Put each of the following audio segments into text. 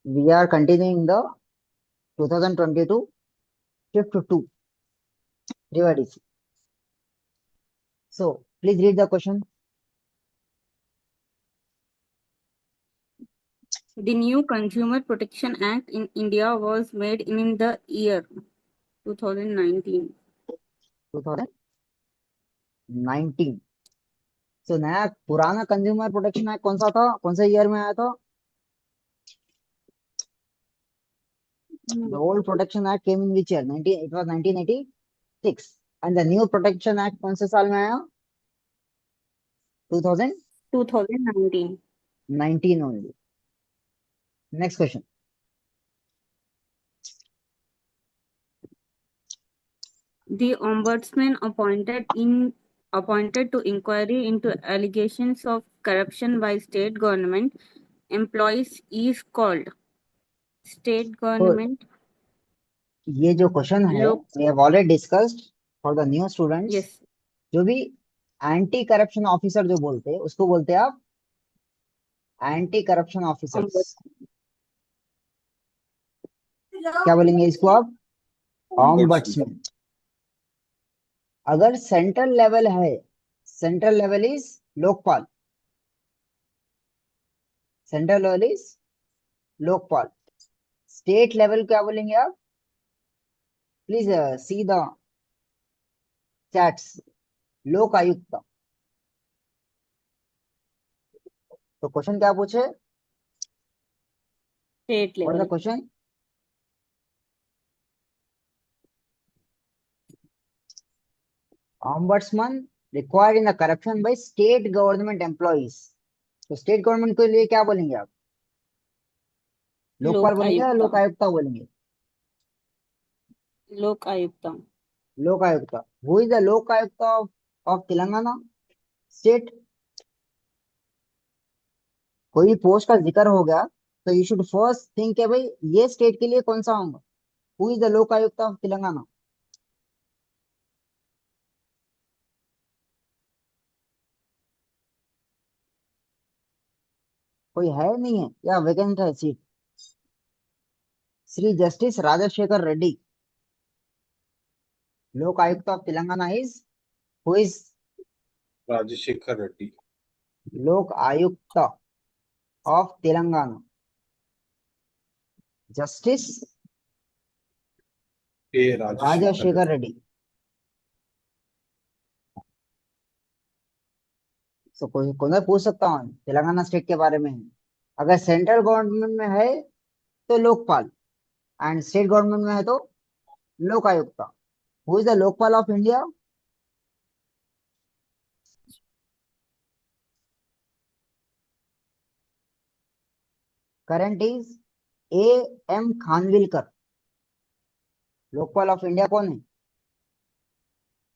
We are continuing the 2022 shift 2 revision. So please read the question. The new Consumer Protection Act in India was made in the year 2019. 2019. So नया पुराना consumer protection act कौन सा था, कौन से year में आया था? The old protection act came in which year? 19, it was 1986. And the new protection act कौन से साल में आया? 2019 2019. only. Next question. The ombudsman appointed to inquiry into allegations of corruption by state government employees is called state तो government ये जो question है, look. we have already discussed for the new students. Yes, जो भी anti corruption officer जो बोलते हैं उसको बोलते हैं आप एंटी करप्शन ऑफिसर्स। ombud, क्या बोलेंगे इसको आप? ऑम्बड्समैन। अगर सेंट्रल लेवल है, central level is Lokpal, central level is Lokpal. State level क्या बोलेंगे आप? Please see the chats. लोक आयुक्त। तो क्वेश्चन क्या पूछे? state what is the level. Question? Ombudsman required in the corruption by state government employees. तो स्टेट गवर्नमेंट के लिए क्या बोलेंगे आप? लोकपाल Lok बोलेंगे या Ayukta. लोक आयुक्त बोलेंगे? Lok Ayukta. लोक आयुक्त। हु इज द लोक आयुक्त ऑफ तेलंगाना स्टेट? कोई पोस्ट का जिक्र हो गया तो यू शुड फर्स्ट थिंक है भाई ये स्टेट के लिए कौन सा होगा। हु इज द लोक आयुक्त ऑफ तेलंगाना? कोई है नहीं है या वेकेंट है seat? Shri justice Rajashekar Reddy Lokayukta of Telangana is who is Rajashekar Reddy Lokayukta of Telangana? Justice A Rajashekar Rajashekar Reddy. So कोई कौन पूछ सकता हूँ तेलंगाना स्टेट के बारे में? अगर सेंट्रल गवर्नमेंट में है तो लोकपाल, एंड स्टेट गवर्नमेंट में है तो Lok Ayukta. Who is the Lokpal of India? Current is A M Khanwilkar. Lokpal of India कौन है?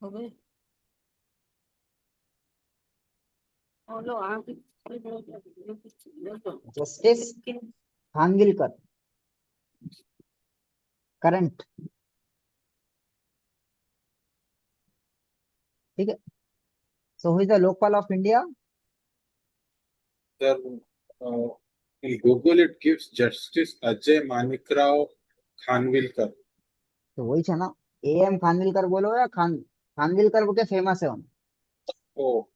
Okay. Oh, no, justice Khanwilkar current. ठीक है। So who is the Lokpal of India? Sir, in Google it gives Justice Ajay Manikrao Khanvilkar. तो वही है ना, ए M Khanwilkar बोलो या खानविलकर बोल के फेमस है उन। Oh,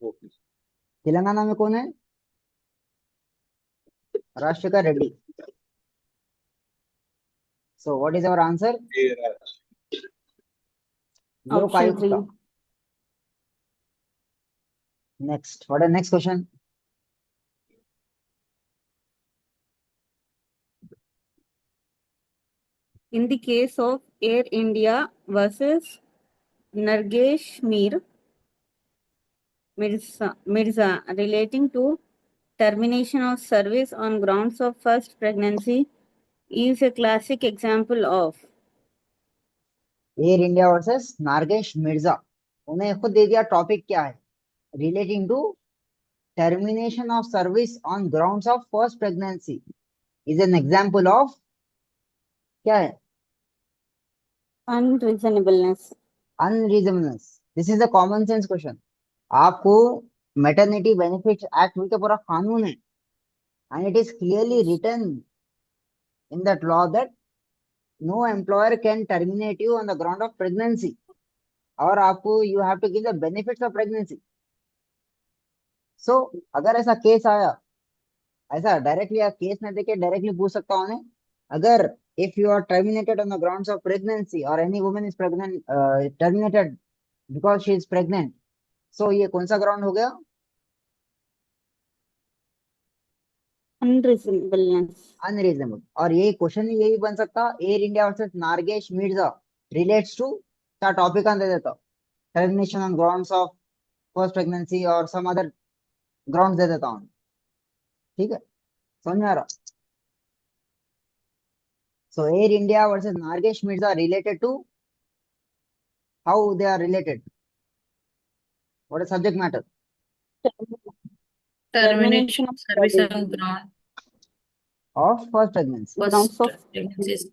okay. तेलंगाना में कौन है? Rajasekhar Reddy. So what is our answer? A Raj. Lok option Ayukta. 3. Next, what is next question? In the case of Air India versus Nargesh Mirza relating to termination of service on grounds of first pregnancy is a classic example of Air India versus Nargesh Mirza. उन्हें खुद दे दिया topic क्या है, relating to termination of service on grounds of first pregnancy is an example of क्या है? unreasonableness. Unreasonableness. This is a common sense question. आपको maternity benefit act बोल के पूरा कानून है, and it is clearly written in that law that no employer can terminate you on the ground of pregnancy, और आपको you have to give the benefits of pregnancy. So अगर ऐसा case आया, ऐसा डायरेक्टली आप केस में देके directly पूछ सकता हूँ उन्हें, अगर if you are terminated on the grounds of pregnancy or any woman is pregnant, terminated because she is pregnant, so ये कौन सा ग्राउंड हो गया? Unreasonableness. अनरीजनेबल. और यही क्वेश्चन यही बन सकता, Air India versus Nargesh Mirza relates to, क्या टॉपिक दे देता, termination on grounds of first pregnancy और सम अदर ग्राउंड्स दे देता हूँ. ठीक है, समझ में आ रहा? So Air India versus Nargesh Mirza related to, how they are related, what is subject matter? Termination of service service on ground of first pregnancy. first grounds of pregnancies.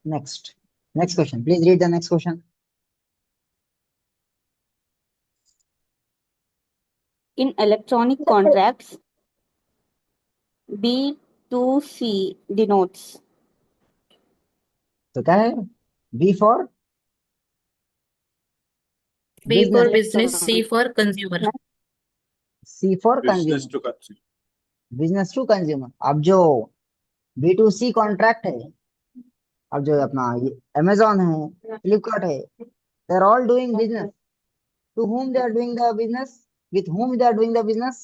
Next question, please read the next question. in electronic contracts, B2C denotes तो क्या है? B for B for business, business, C for consumer. C for Business consumer, to consumer. Business to consumer. अब जो B2C contract है, अब जो अपना Amazon है, फ्लिपकार्ट है, they are all doing business. To whom they are doing the business, with whom they are doing the business?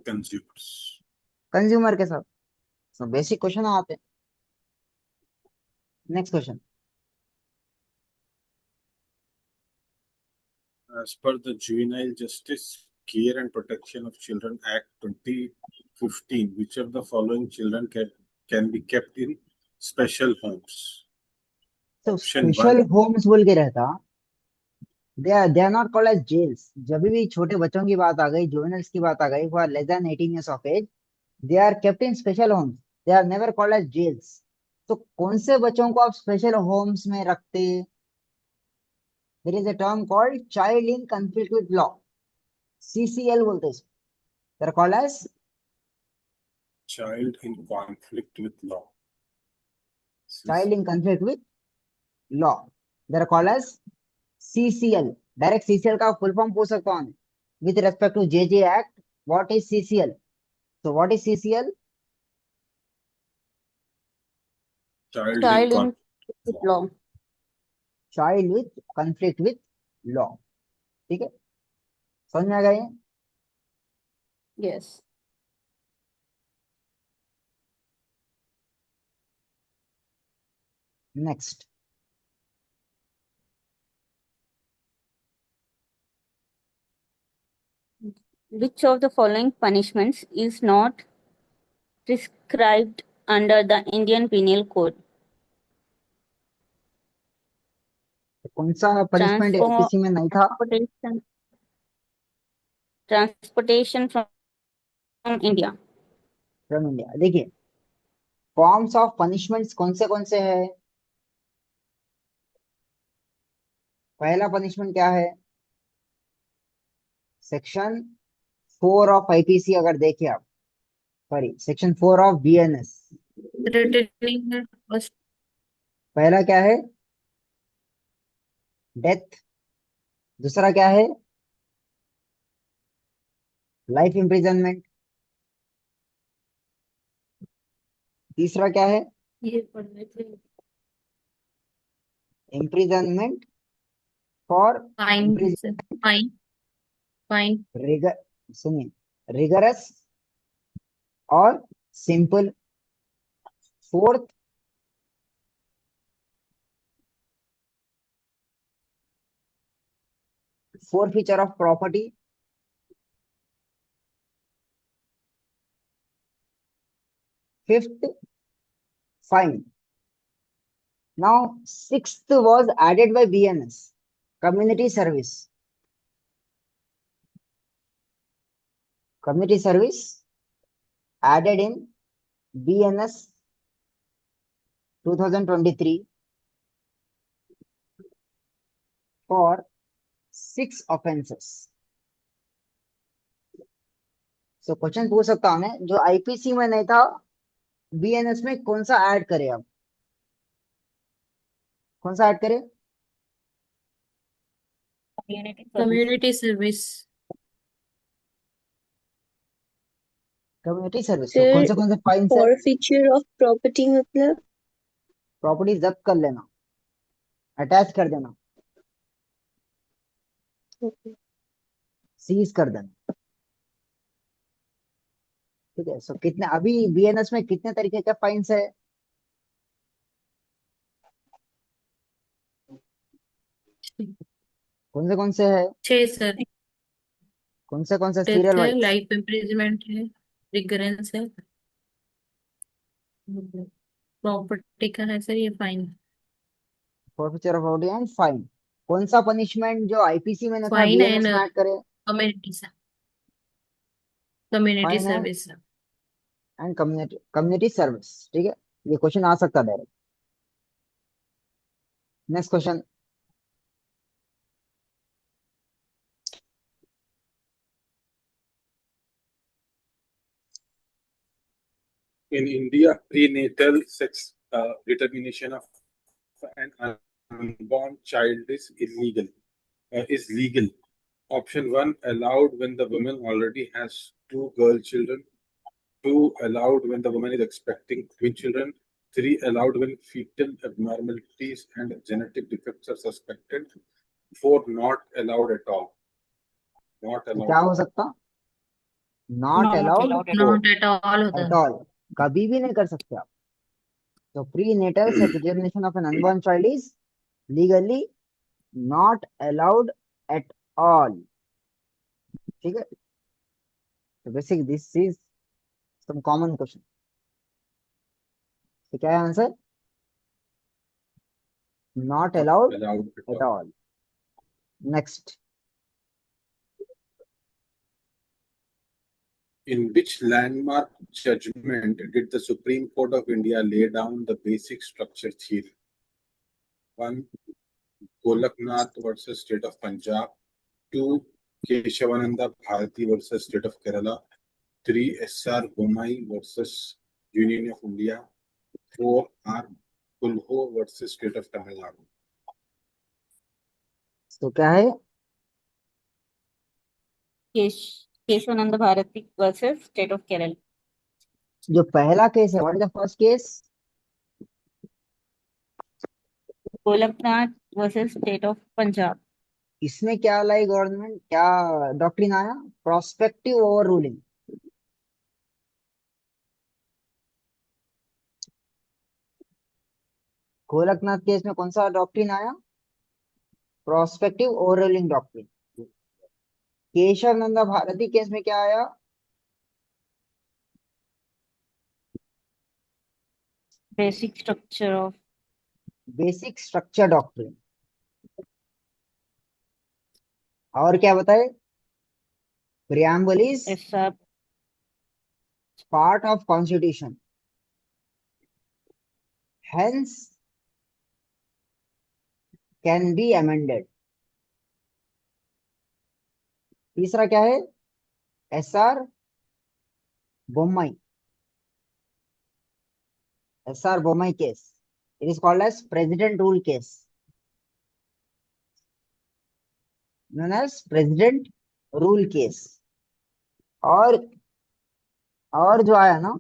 Consumers. Consumer के साथ. सो बेसिक क्वेश्चन आते हैं. Next question. As per the Juvenile Justice Care and Protection of Children Act 2015, which of the following children can be kept in special homes? तो Option special 1, Holmes बोल के रहता, they are not called as jails. जब भी छोटे बच्चों की बात आ गई, जुवेनाइल्स की बात आ गई, who are less than 18 years of age, they are kept in special homes. They are never called as jails. तो कौन से बच्चों को आप स्पेशल होम्स में रखते? There is a term called child in conflict with law, CCL बोलते हैं इसको. They are called as child in conflict with law. child in conflict with law. They are called as CCL. Direct CCL का full form पूछ सकता हूँ with respect to JJ Act. What is CCL? So what is CCL? Child child in in conflict with with law. Child with conflict with law. ठीक है, समझ में आ गया ये? Yes. Next. Which of the following punishments is not prescribed under the Indian Penal Code? कौन सा punishment किसी में नहीं था? Transportation from India. From India. देखिए, फॉर्म्स ऑफ पनिशमेंट्स कौन से है? पहला पनिशमेंट क्या है? सेक्शन 4 ऑफ आईपीसी अगर देखिए आप, sorry section 4 of BNS. Threatening the first पहला क्या है? डेथ. दूसरा क्या है? Life imprisonment. तीसरा क्या है? ये पढ़ने थे imprisonment for fine fine fine rigour, सुनिए, रिगरस और simple. Fourth, forfeiture of property. Fifth, fine. Now, sixth was added by BNS, community service. Community service added in BNS 2023 for 6 offenses. So question पूछ सकता हूं मैं, जो IPC में नहीं था बीएनएस में कौन सा ऐड करे? अब कौन सा ऐड करे? Community service. Community service. Community service. तो Sir, कौन से फाइन है? forfeiture of property मतलब? प्रॉपर्टी जब्त कर लेना, अटैच कर देना, Okay. सीज कर देना। ठीक है। सो कितने अभी बीएनएस में कितने तरीके के फाइन्स है? कौन से है? 6 सर। कौन से डेथ सीरियल है, वाइज? लाइफ इम्प्रिजमेंट है, रिकरेंस है, प्रॉपर्टी का है सर ये fine. Forfeiture of property and fine. कौन सा पनिशमेंट जो आईपीसी में न था फाइन बीएनएस एंड में ऐड करे? कम्युनिटी फाइन है सर्विस। And community service. ठीक है, ये क्वेश्चन आ सकता है direct. Next question. In India, prenatal sex determination of an unborn child is illegal. Is legal. Option 1 allowed when the woman already has 2 girl children. 2 allowed when the woman is expecting twin children. 3 allowed when fetal abnormalities and genetic defects are suspected. 4 not allowed at all. Not तो allowed. क्या हो सकता? Not Not allowed allowed at not at all होता at है। All. कभी भी नहीं कर सकते आप। तो prenatal sex determination of an unborn child is legally not allowed at all. ठीक है। तो basic this is some common question. तो क्या है answer? Not allowed Allowed at at all. All. Next. In which landmark judgment did the Supreme Court of India lay down the basic structure theory? 1. Golaknath versus State of Punjab. 2. Keshavananda Bharati versus State of Kerala. 3. S.R. Bomai versus Union of India. 4. R. Kulho versus State of Tamil Nadu. तो क्या है? Kesavananda Bharati versus state of Kerala. जो पहला case है, what is the first case? Golaknath versus state of Punjab. इसमें क्या लाई government, क्या डॉक्ट्रिन आया? Prospective over ruling. Golaknath case में कौन सा डॉक्ट्रिन आया? Prospective over ruling doctrine. Kesavananda Bharati case में क्या आया? Basic structure of basic structure doctrine. और क्या बताए? Preamble is SR part of constitution, hence can be amended. तीसरा क्या है? SR Bommai. SR Bommai case, it is called as president rule case, known as president rule case। और जो आया ना,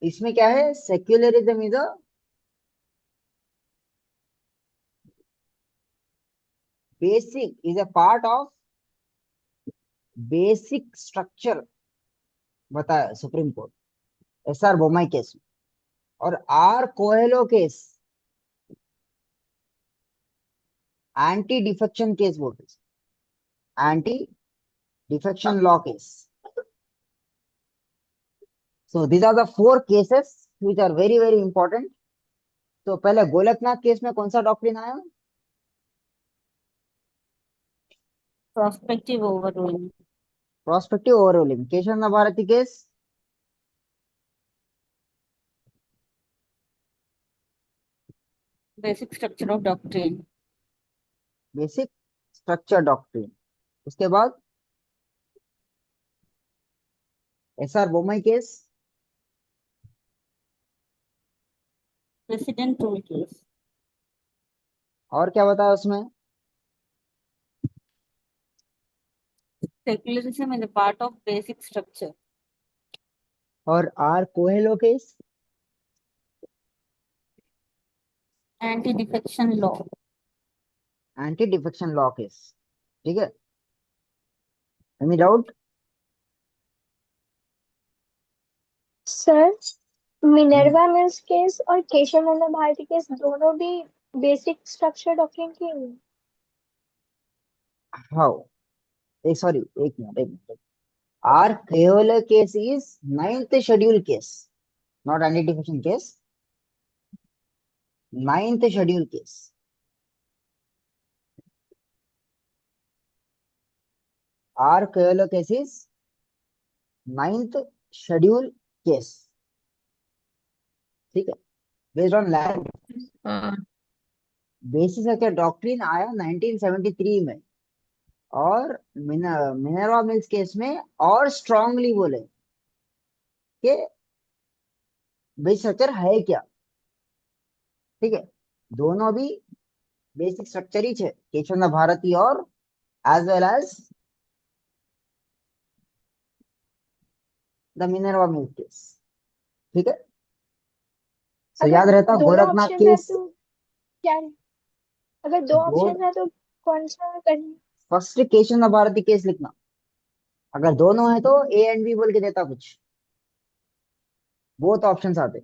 इसमें क्या है? Secularism is a basic, is a part of basic structure बताया supreme court SR Bommai case में। और R Coelho case anti defection case बोलते हैं, anti defection law case. So these are the 4 cases which are very very important. तो पहले Golaknath case में कौन सा डॉक्ट्रिन आया? Prospective over ruling. Prospective over ruling. Keshav Bharati case basic structure of doctrine. Basic structure doctrine. उसके बाद SR Bommai case, President rule case. और क्या बताया उसमें? Secularism is a part of basic structure. और R Coelho case, Anti-defection law. Anti defection law case. ठीक है, any doubt? Sir, Minerva Mills case और केशव नंदा भारती केस दोनों भी बेसिक स्ट्रक्चर डॉक्ट्रिन के हैं। हाउ? एक सॉरी, एक minute. R Coelho case is ninth schedule case, not anti defection case, ninth schedule case. R Coelho case is ninth schedule case. ठीक है, based on land हाँ बेसिस का डॉक्ट्रिन आया 1973 में, और मिनर्वा मिल्स केस में और स्ट्रांगली बोले कि बेसिक स्ट्रक्चर है क्या। ठीक है, दोनों भी बेसिक स्ट्रक्चर ही है, केशव भारती और as well as the Minerva Mills case. ठीक है, सो अगर याद रहता दोनों गोरखनाथ ऑप्शन है केस। तो क्या है? अगर दो दो, ऑप्शन है तो कौन सा करना? फर्स्ट केशव भारती केस लिखना, अगर दोनों है तो ए एंड बी बोल के देता कुछ, बोथ ऑप्शंस आते।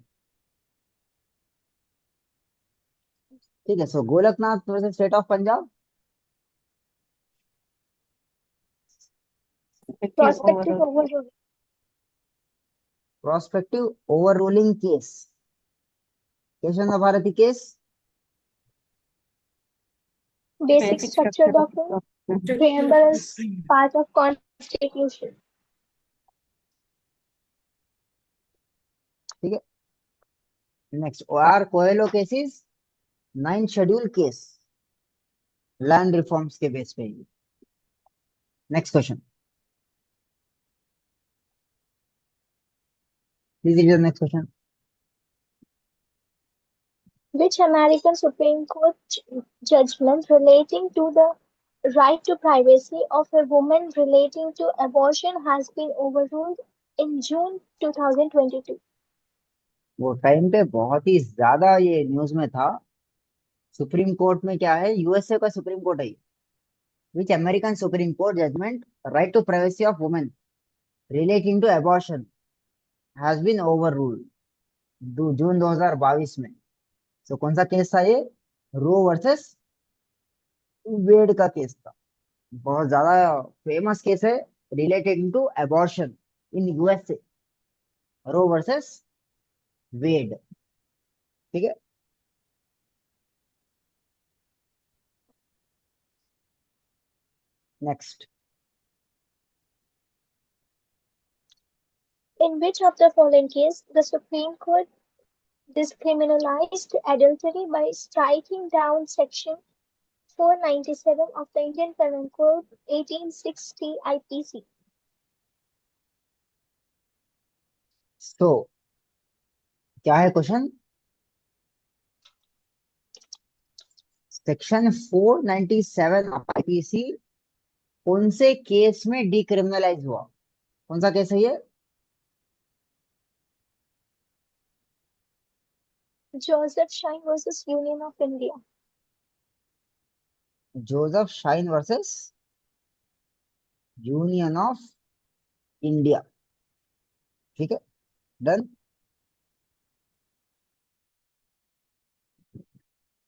ठीक है, so Gorakhnath versus state of Punjab, prospective over prospective over ruling case, Keshav Bharati case, basic Basic structure structure doctrine, of doctrine. preamble as part of constitution. ठीक है। Next, R Coelho cases nine schedule case, land reforms के base पे। Next question, please read the next question. Which American Supreme Court judgment relating to the right to privacy of a woman relating to abortion has been overruled in June 2022? वो time पे बहुत ही ज्यादा ये news में था। Supreme court में क्या है, यूएसए का सुप्रीम कोर्ट है। Which American supreme court judgement right to privacy of women relating to abortion has been overruled, June 2022 में। तो कौन सा केस था ये? रो वर्सेस वेड का केस था। बहुत ज्यादा फेमस केस है related to abortion in USA, Roe versus Wade. ठीक है, next. In which of the following case the Supreme Court discriminalized adultery by striking down Section 497 of the Indian Penal Code 1860 IPC? तो क्या है question? Section 497 of IPC कौन से case में decriminalise हुआ? कौन सा केस है ये? Joseph Shine versus Union of India. Joseph shine versus union of India. ठीक है, डन।